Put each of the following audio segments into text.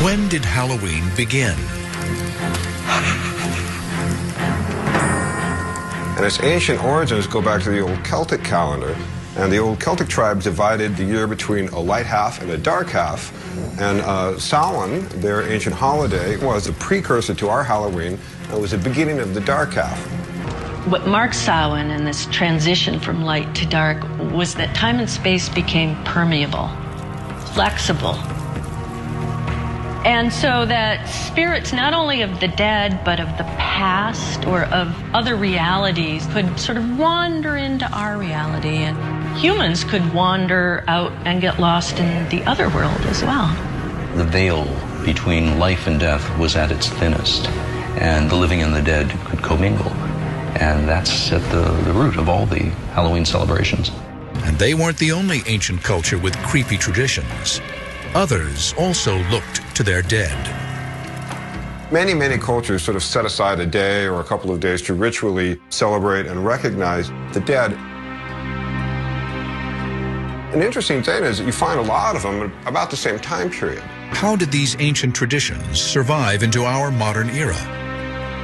When did Halloween begin? And its ancient origins go back to the old Celtic calendar. And the old Celtic tribes divided the year between a light half and a dark half. And Samhain, their ancient holiday, was a precursor to our Halloween. It was the beginning of the dark half. What marked Samhain and this transition from light to dark was that time and space became permeable, flexible. And so that spirits, not only of the dead, but of the past or of other realities, could sort of wander into our reality. And humans could wander out and get lost in the other world as well. The veil between life and death was at its thinnest, and the living and the dead could commingle. And that's at the root of all the Halloween celebrations. And they weren't the only ancient culture with creepy traditions. Others also looked to their dead. Many, many cultures sort of set aside a day or a couple of days to ritually celebrate and recognize the dead. An interesting thing is that you find a lot of them about the same time period. How did these ancient traditions survive into our modern era?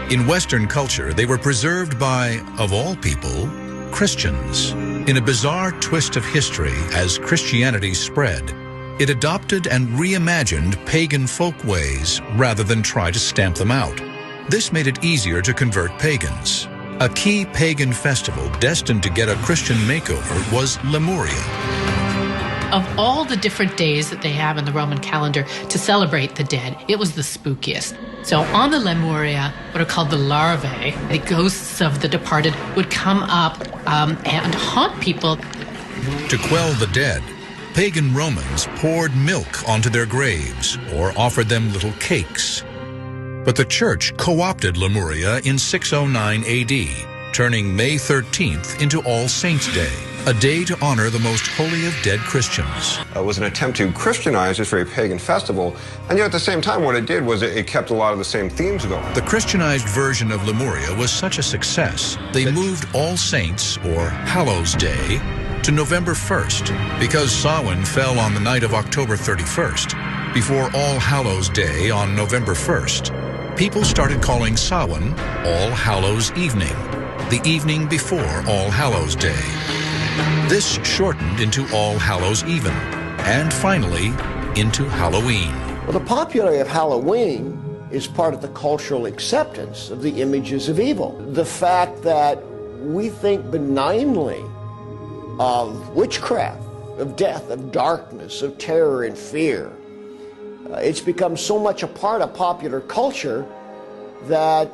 In Western culture, they were preserved by, of all people, Christians. In a bizarre twist of history, as Christianity spread, it adopted and reimagined pagan folkways rather than try to stamp them out. This made it easier to convert pagans. A key pagan festival destined to get a Christian makeover was Lemuria. Of all the different days that they have in the Roman calendar to celebrate the dead, it was the spookiest. So on the Lemuria, what are called the larvae, the ghosts of the departed, would come up and haunt people. To quell the dead, pagan Romans poured milk onto their graves or offered them little cakes. But the church co-opted Lemuria in 609 AD, turning May 13th into All Saints' Day, a day to honor the most holy of dead Christians. It was an attempt to Christianize this very pagan festival, and yet at the same time what it did was it kept a lot of the same themes going. The Christianized version of Lemuria was such a success, they moved All Saints, or Hallows' Day, to November 1st, because Samhain fell on the night of October 31st. Before All Hallows' Day on November 1st, people started calling Samhain All Hallows' Evening, the evening before All Hallows' Day. This shortened into All Hallows' Even, and finally into Halloween. Well, the popularity of Halloween is part of the cultural acceptance of the images of evil. The fact that we think benignly of witchcraft, of death, of darkness, of terror and fear. It's become so much a part of popular culture that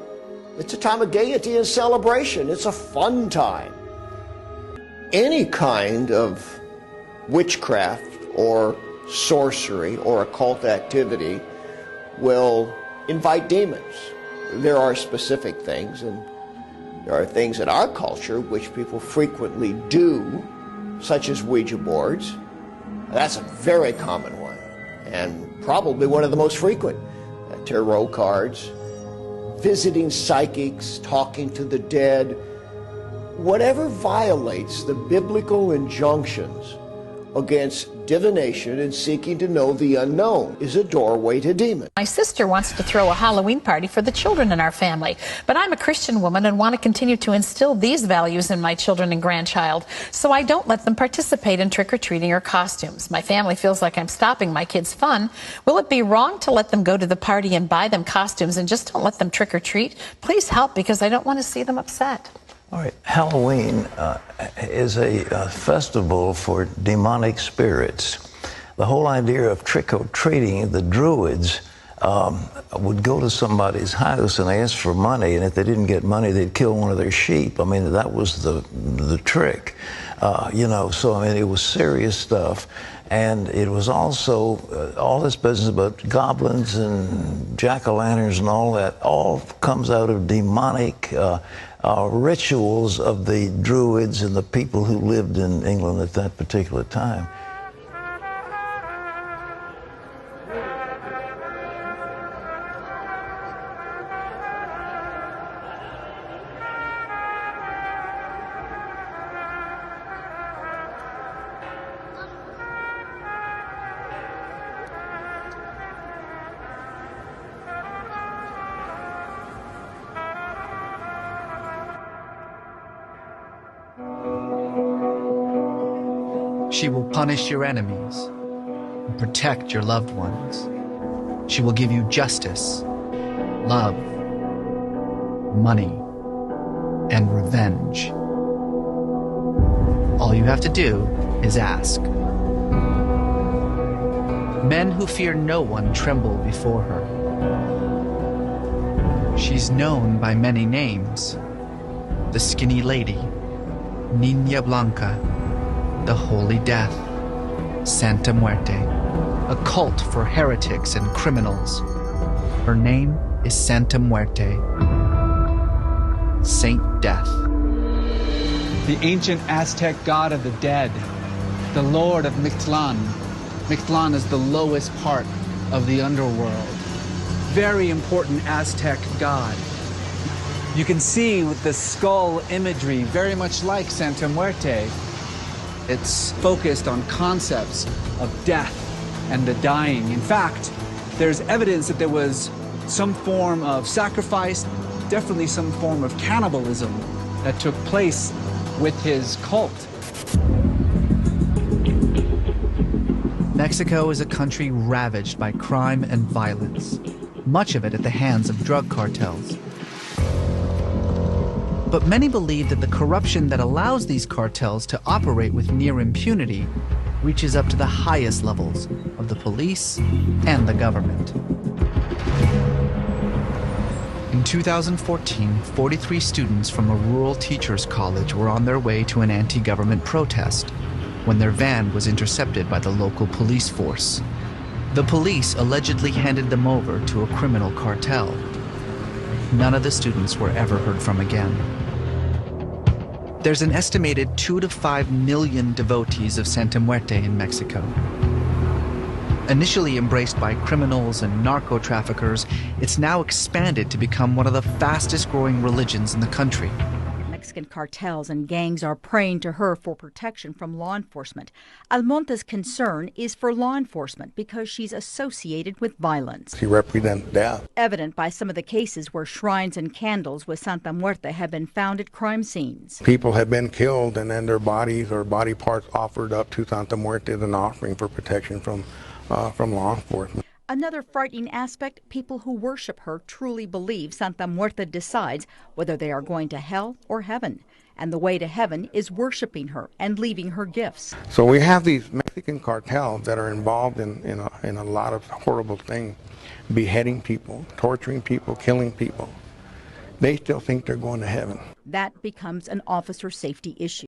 it's a time of gaiety and celebration. It's a fun time. Any kind of witchcraft or sorcery or occult activity will invite demons. There are specific things, and there are things in our culture which people frequently do, such as Ouija boards. That's a very common one, and probably one of the most frequent. Tarot cards, visiting psychics, talking to the dead. Whatever violates the biblical injunctions against divination and seeking to know the unknown is a doorway to demons. My sister wants to throw a Halloween party for the children in our family, but I'm a Christian woman and want to continue to instill these values in my children and grandchild, so I don't let them participate in trick-or-treating or costumes. My family feels like I'm stopping my kids' fun. Will it be wrong to let them go to the party and buy them costumes and just don't let them trick-or-treat? Please help, because I don't want to see them upset. All right, Halloween is a festival for demonic spirits. The whole idea of trick-or-treating, the Druids would go to somebody's house and ask for money, and if they didn't get money, they'd kill one of their sheep. I mean, that was the trick, you know, so I mean, it was serious stuff. And it was also all this business about goblins and jack-o'-lanterns and all that, all comes out of demonic rituals of the Druids and the people who lived in England at that particular time. She will punish your enemies and protect your loved ones. She will give you justice, love, money, and revenge. All you have to do is ask. Men who fear no one tremble before her. She's known by many names. The Skinny Lady, Niña Blanca, the Holy Death, Santa Muerte, a cult for heretics and criminals. Her name is Santa Muerte, Saint Death. The ancient Aztec god of the dead, the lord of Mictlan. Mictlan is the lowest part of the underworld. Very important Aztec god. You can see with the skull imagery, very much like Santa Muerte. It's focused on concepts of death and the dying. In fact, there's evidence that there was some form of sacrifice, definitely some form of cannibalism that took place with his cult. Mexico is a country ravaged by crime and violence, much of it at the hands of drug cartels. But many believe that the corruption that allows these cartels to operate with near impunity reaches up to the highest levels of the police and the government. In 2014, 43 students from a rural teachers' college were on their way to an anti-government protest when their van was intercepted by the local police force. The police allegedly handed them over to a criminal cartel. None of the students were ever heard from again. There's an estimated 2 to 5 million devotees of Santa Muerte in Mexico. Initially embraced by criminals and narco-traffickers, it's now expanded to become one of the fastest-growing religions in the country. Mexican cartels and gangs are praying to her for protection from law enforcement. Almonte's concern is for law enforcement because she's associated with violence. She represents death. Evident by some of the cases where shrines and candles with Santa Muerte have been found at crime scenes. People have been killed and then their bodies or body parts offered up to Santa Muerte as an offering for protection from law enforcement. Another frightening aspect, people who worship her truly believe Santa Muerte decides whether they are going to hell or heaven. And the way to heaven is worshiping her and leaving her gifts. So we have these Mexican cartels that are involved in a lot of horrible things, beheading people, torturing people, killing people. They still think they're going to heaven. That becomes an officer safety issue.